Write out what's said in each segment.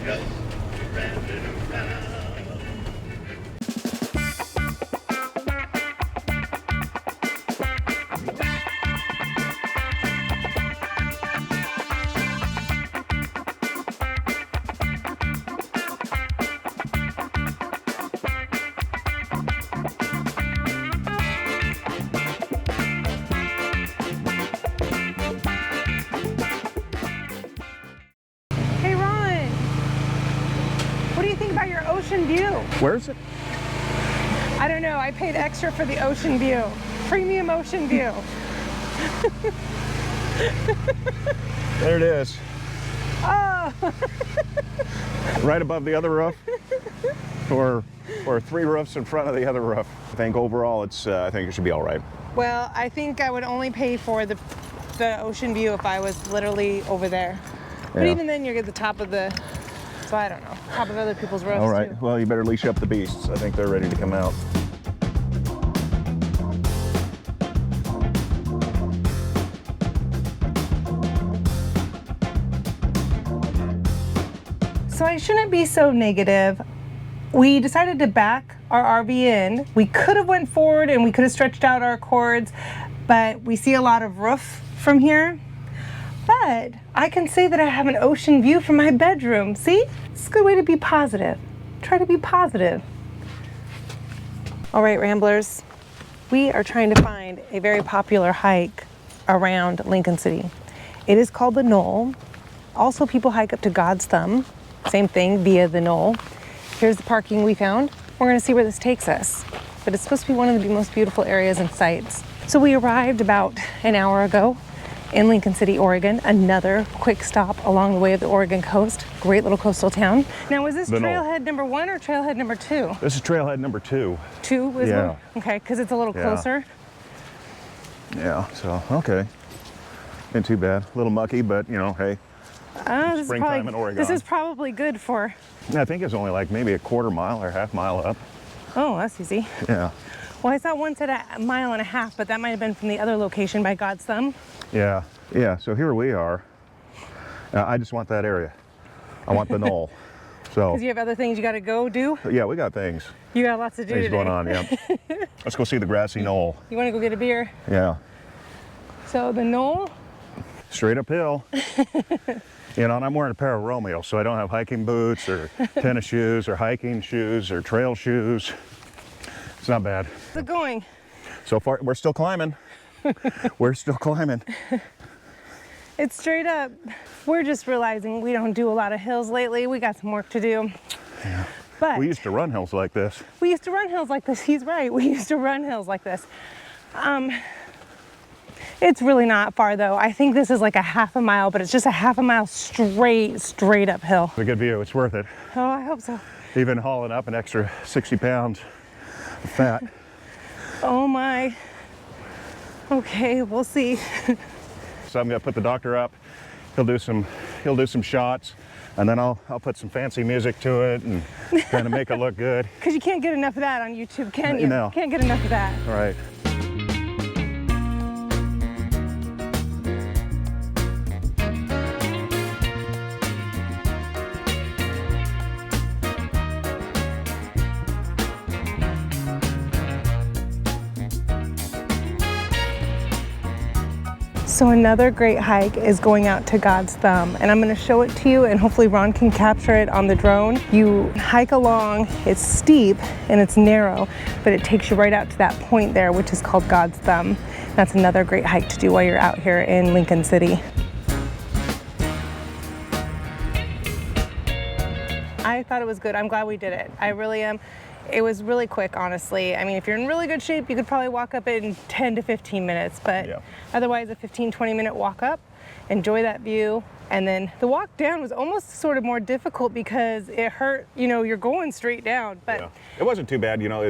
us rambling around. Ocean view. Where is it? I don't know. I paid extra for the ocean view. Premium ocean view. There it is. Oh. Right above the other roof. Or 3 roofs in front of the other roof. I think overall I think it should be all right. Well, I think I would only pay for the ocean view if I was literally over there. But Yeah. even then you're at the top of the, so I don't know, top of other people's roofs. All right, too. well, you better leash up the beasts. I think they're ready to come out. So I shouldn't be so negative. We decided to back our RV in. We could have went forward and we could have stretched out our cords, but we see a lot of roof from here. But I can say that I have an ocean view from my bedroom. See? It's a good way to be positive. Try to be positive. All right, Ramblers. We are trying to find a very popular hike around Lincoln City. It is called the Knoll. Also, people hike up to God's Thumb. Same thing via the Knoll. Here's the parking we found. We're gonna see where this takes us. But it's supposed to be one of the most beautiful areas and sites. So we arrived about an hour ago in Lincoln City, Oregon. Another quick stop along the way of the Oregon coast. Great little coastal town. Now, was this trailhead number 1 or trailhead number 2? This is trailhead number 2. 2 is Yeah. one? Okay, because it's a little closer. Yeah, so, okay. Ain't too bad. A little mucky, but, you know, hey. Springtime in Oregon. This is probably good for... I think it's only like maybe a quarter mile or half mile up. Oh, that's easy. Yeah. Well, I saw one said a mile and a half, but that might have been from the other location by God's Thumb. Yeah, yeah, so here we are. I just want that area. I want the Knoll. So, Because you have other things you got to go do? yeah, we got things. You got lots to do Things today. going on, yeah. Let's go see the grassy knoll. You want to go get a beer? Yeah. So the Knoll? Straight uphill. You know, and I'm wearing a pair of Romeo, so I don't have hiking boots or tennis shoes or hiking shoes or trail shoes. It's not bad. How's it going? So far, we're still climbing. We're still climbing. It's straight up. We're just realizing we don't do a lot of hills lately. We got some work to do. Yeah. But We used to run hills like this. we used to run hills like this. He's right. We used to run hills like this. It's really not far though. I think this is like a half a mile, but it's just a half a mile straight uphill. It's a good view. It's worth it. Oh, I hope so. Even hauling up an extra 60 pounds of fat. Oh my. Okay, we'll see. So I'm gonna put the doctor up. He'll do some shots, and then I'll put some fancy music to it and kind of make it look good. Because you can't get enough of that on YouTube, can you? No. Can't get enough of that. All right. So another great hike is going out to God's Thumb, and I'm going to show it to you, and hopefully Ron can capture it on the drone. You hike along, it's steep and it's narrow, but it takes you right out to that point there, which is called God's Thumb. That's another great hike to do while you're out here in Lincoln City. I thought it was good. I'm glad we did it. I really am. It was really quick, honestly. I mean, if you're in really good shape, you could probably walk up it in 10 to 15 minutes, but Yeah. Otherwise a 15-20 minute walk up, enjoy that view. And then the walk down was almost sort of more difficult because it hurt, you know, you're going straight down, but Yeah. It wasn't too bad, you know,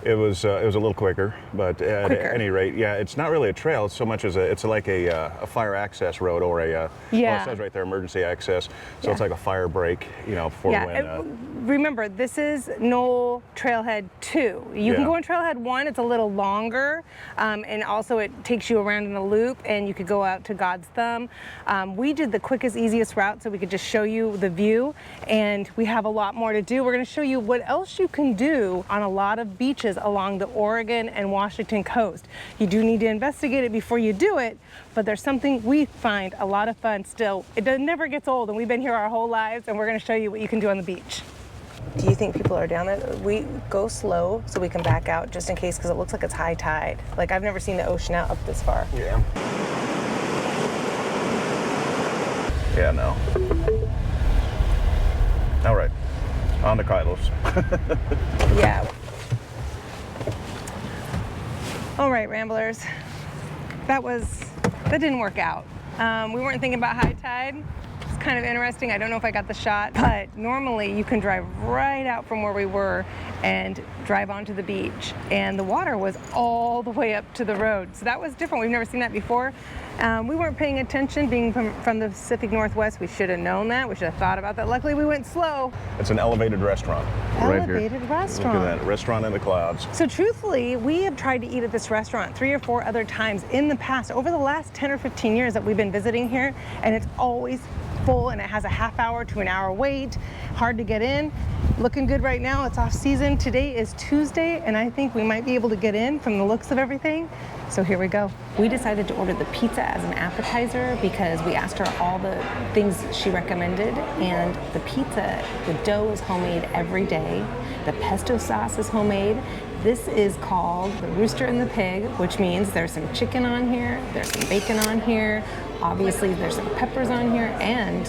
It was a little quicker, but at any rate, yeah, it's not really a trail so much as it's like a fire access road or a well, it says right there emergency access, so it's like a fire break, you know, for when. Remember, this is Knoll Trailhead 2. You can go on Trailhead 1, it's a little longer, and also it takes you around in a loop, and you could go out to God's Thumb. We did the quickest, easiest route so we could just show you the view, and we have a lot more to do. We're going to show you what else you can do on a lot of beaches along the Oregon and Washington coast. You do need to investigate it before you do it, but there's something we find a lot of fun still. It never gets old, and we've been here our whole lives, and we're going to show you what you can do on the beach. Do you think people are down there? We go slow so we can back out just in case, because it looks like it's high tide. Like, I've never seen the ocean out up this far. Yeah. Yeah, no. All right, on the Kyllos. Yeah. All right, Ramblers. That didn't work out. We weren't thinking about high tide. It's kind of interesting. I don't know if I got the shot, but normally you can drive right out from where we were and drive onto the beach, and the water was all the way up to the road. So that was different. We've never seen that before. We weren't paying attention, being from the Pacific Northwest. We should have known that. We should have thought about that. Luckily, we went slow. It's an elevated restaurant. Elevated right here. restaurant. Look at that, restaurant in the clouds. So truthfully, we have tried to eat at this restaurant 3 or 4 other times in the past, over the last 10 or 15 years that we've been visiting here, and it's always full, and it has a half-hour to an hour wait. Hard to get in. Looking good right now. It's off season. Today is Tuesday, and I think we might be able to get in from the looks of everything. So here we go. We decided to order the pizza as an appetizer because we asked her all the things she recommended, and the pizza, the dough is homemade every day. The pesto sauce is homemade. This is called the Rooster and the Pig, which means there's some chicken on here, there's some bacon on here, obviously there's some peppers on here, and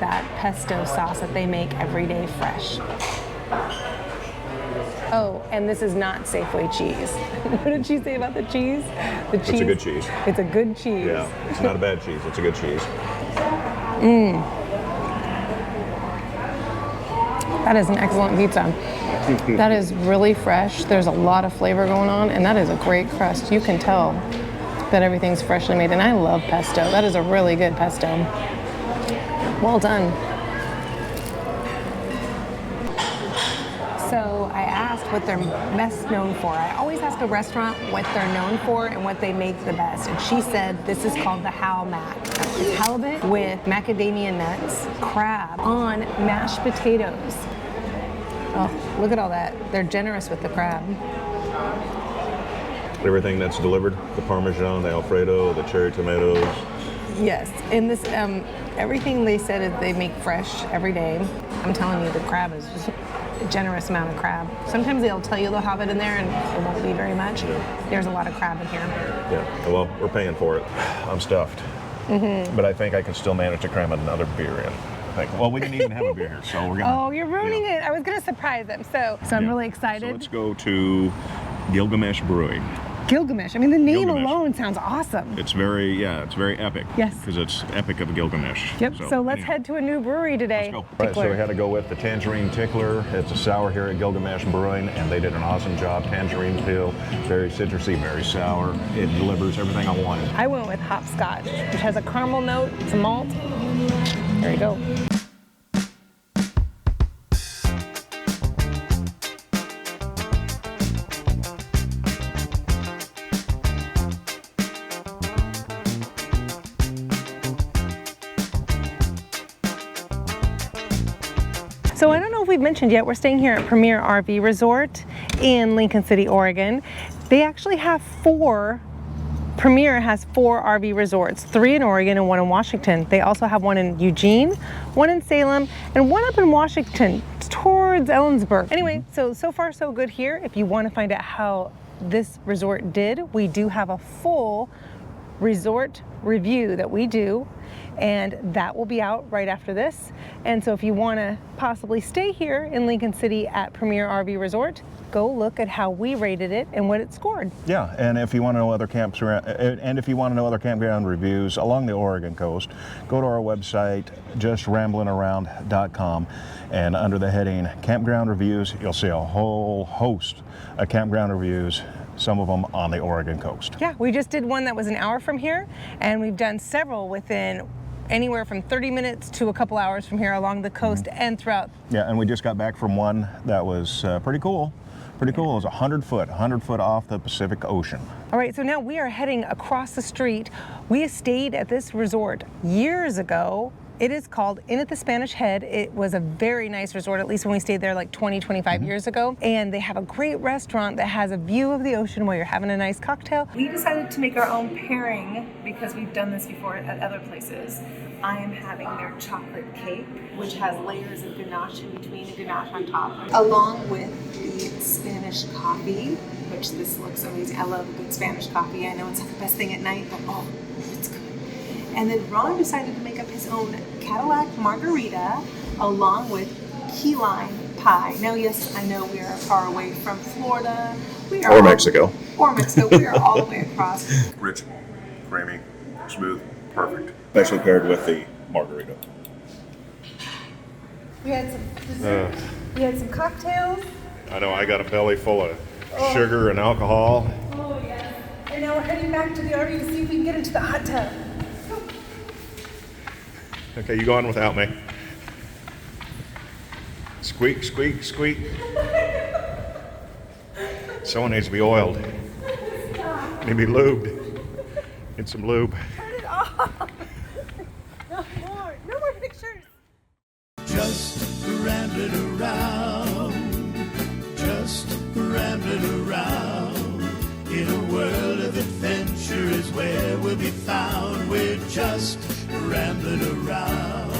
that pesto sauce that they make every day fresh. Oh, and this is not Safeway cheese. What did she say about the cheese? The cheese. It's a good cheese. It's a good cheese. Yeah, it's not a bad cheese. It's a good cheese. That is an excellent pizza. That is really fresh. There's a lot of flavor going on, and that is a great crust. You can tell that everything's freshly made, and I love pesto. That is a really good pesto. Well done. So I asked what they're best known for. I always ask a restaurant what they're known for and what they make the best. And she said this is called the Mac. It's halibut with macadamia nuts, crab on mashed potatoes. Oh, look at all that. They're generous with the crab. Everything that's delivered, the Parmesan, the Alfredo, the cherry tomatoes. Yes, and this, everything they said is they make fresh every day. I'm telling you, the crab is just a generous amount of crab. Sometimes they'll tell you they'll have it in there and it won't be very much. Yeah. There's a lot of crab in here. Yeah, well, we're paying for it. I'm stuffed. But I think I can still manage to cram another beer in. Well, we didn't even have a beer here, so we're gonna. Oh, you're ruining it. I was gonna surprise them. So I'm really excited. So let's go to Gilgamesh Brewing. Gilgamesh. I mean, the name Gilgamesh. alone sounds awesome. It's very epic. Yes. Because it's Epic of Gilgamesh. Yep. So let's head to a new brewery today. Let's go. Right, so we had to go with the Tangerine Tickler. It's a sour here at Gilgamesh Brewing, and they did an awesome job. Tangerine peel, very citrusy, very sour. It delivers everything I wanted. I went with hopscotch, which has a caramel note, some malt. There you go. So I don't know if we've mentioned yet, we're staying here at Premier RV Resort in Lincoln City, Oregon. They actually have Premier has 4 RV resorts, 3 in Oregon and 1 in Washington. They also have 1 in Eugene, 1 in Salem, and 1 up in Washington towards Ellensburg. Anyway, so far so good here. If you want to find out how this resort did, we do have a full resort review that we do, and that will be out right after this. And so if you want to possibly stay here in Lincoln City at Premier RV Resort, go look at how we rated it and what it scored. Yeah, and if you want to know other campground reviews along the Oregon coast, go to our website, just ramblinaround.com, and under the heading Campground Reviews, you'll see a whole host of campground reviews, some of them on the Oregon coast. Yeah, we just did one that was an hour from here, and we've done several within anywhere from 30 minutes to a couple hours from here along the coast and throughout. Yeah, and we just got back from one that was pretty cool. Pretty cool. It was 100 foot off the Pacific Ocean. All right, so now we are heading across the street. We stayed at this resort years ago. It is called Inn at the Spanish Head. It was a very nice resort, at least when we stayed there like 20, 25 years ago. And they have a great restaurant that has a view of the ocean while you're having a nice cocktail. We decided to make our own pairing because we've done this before at other places. I am having their chocolate cake, which has layers of ganache in between and ganache on top, along with the Spanish coffee, which this looks amazing. I love a good Spanish coffee. I know it's not the best thing at night, but oh, it's good. And then Ron decided to make up his own Cadillac margarita along with key lime pie. Now, yes, I know we are far away from Florida. Or Mexico. Or Mexico. We are all the way across. Rich, creamy, smooth, perfect. Especially paired with the margarita. We had some dessert. We had some cocktails. I know, I got a belly full of sugar and alcohol. Oh, yes. And now we're heading back to the RV to see if we can get into the hot tub. Okay, you go on without me. Squeak, squeak, squeak. Someone needs to be oiled. Need to be lubed. Need some lube. Turn it off. No more pictures. Just rambling around, just rambling around. In a world of adventure is where we'll be found. We're just rambling around.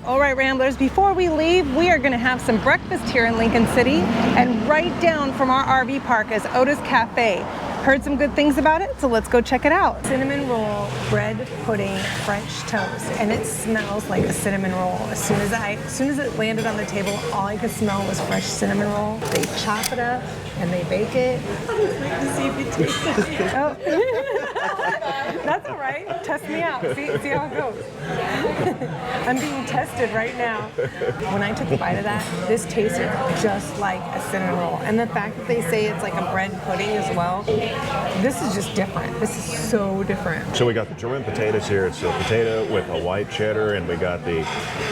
All right, Ramblers, before we leave, we are going to have some breakfast here in Lincoln City, and right down from our RV park is Otis Cafe. Heard some good things about it, so let's go check it out. Cinnamon roll, bread pudding, French toast, and it smells like a cinnamon roll. As soon as it landed on the table, all I could smell was fresh cinnamon roll. They chop it up and they bake it. I'll just wait to see if it tastes it. Oh. That's all right. Test me out. See how it goes. I'm being tested right now. When I took a bite of that, this tasted just like a cinnamon roll. And the fact that they say it's like a bread pudding as well, this is just different. This is so different. So we got the German potatoes here. It's a potato with a white cheddar, and we got the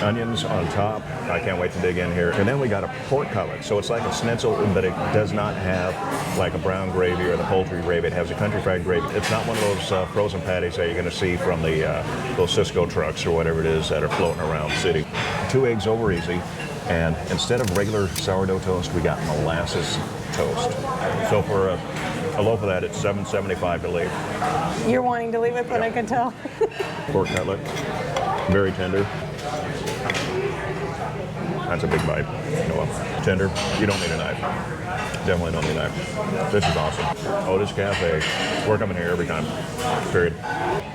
onions on top. I can't wait to dig in here. And then we got a pork cutlet. So it's like a schnitzel, but it does not have like a brown gravy or the poultry gravy. It has a country fried gravy. It's not one of those frozen patties that you're going to see from the those Cisco trucks or whatever it is that are floating around the city. 2 eggs over easy. And instead of regular sourdough toast, we got molasses toast. So for a loaf of that, it's $7.75 to leave. You're wanting to leave it, but I can tell. Pork cutlet, very tender. That's a big bite. You know what? Tender. You don't need a knife. Definitely don't need a knife. This is awesome. Otis Cafe. We're coming here every time. Period.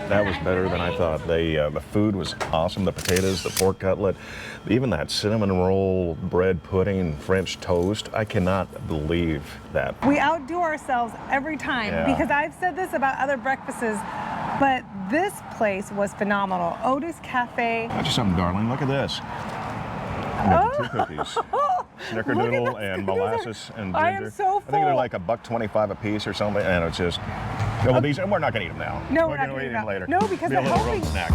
That was better than I thought. The food was awesome. The potatoes, the pork cutlet, even that cinnamon roll, bread pudding, French toast. I cannot believe that. We outdo ourselves every time because I've said this about other breakfasts, but this place was phenomenal. Otis Cafe. Got you something, darling. Look at this. I got the 2 cookies. Snickerdoodle and molasses and ginger. I am so full. I think they're like $1.25 a piece or something, and it's just. Well, these, and we're not going to eat them now. No, we're going to eat them later. No, because be a little road snack.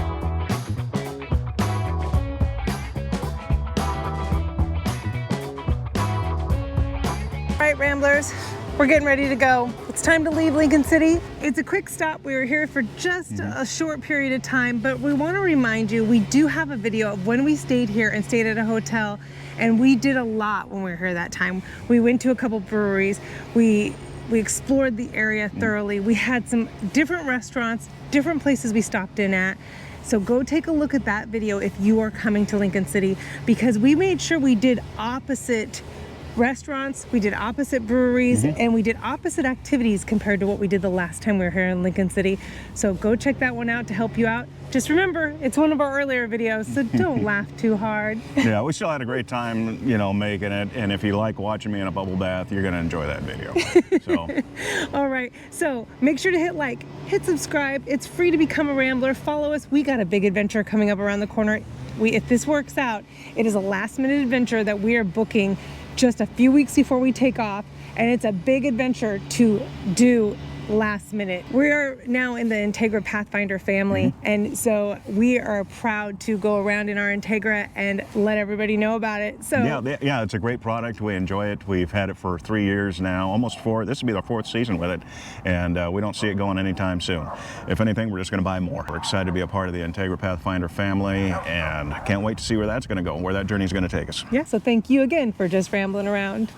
All right, Ramblers, we're getting ready to go. It's time to leave Lincoln City. It's a quick stop. We were here for just a short period of time, but we want to remind you, we do have a video of when we stayed here and stayed at a hotel, and we did a lot when we were here that time. We went to a couple breweries. We explored the area thoroughly. We had some different restaurants, different places we stopped in at. So go take a look at that video if you are coming to Lincoln City, because we made sure we did opposite restaurants, we did opposite breweries, and we did opposite activities compared to what we did the last time we were here in Lincoln City. So go check that one out to help you out. Just remember, it's one of our earlier videos, so don't laugh too hard. Yeah, we still had a great time, you know, making it. And if you like watching me in a bubble bath, you're going to enjoy that video. So. All right, so make sure to hit like, hit subscribe. It's free to become a Rambler. Follow us. We got a big adventure coming up around the corner. If this works out, it is a last-minute adventure that we are booking just a few weeks before we take off, and it's a big adventure to do last minute. We are now in the Integra Pathfinder family, and so we are proud to go around in our Integra and let everybody know about it. So yeah, it's a great product. We enjoy it. We've had it for 3 years now, almost 4. This will be our 4th season with it, and we don't see it going anytime soon. If anything, we're just going to buy more. We're excited to be a part of the Integra Pathfinder family, and can't wait to see where that's going to go and where that journey is going to take us. Yeah, so thank you again for just rambling around.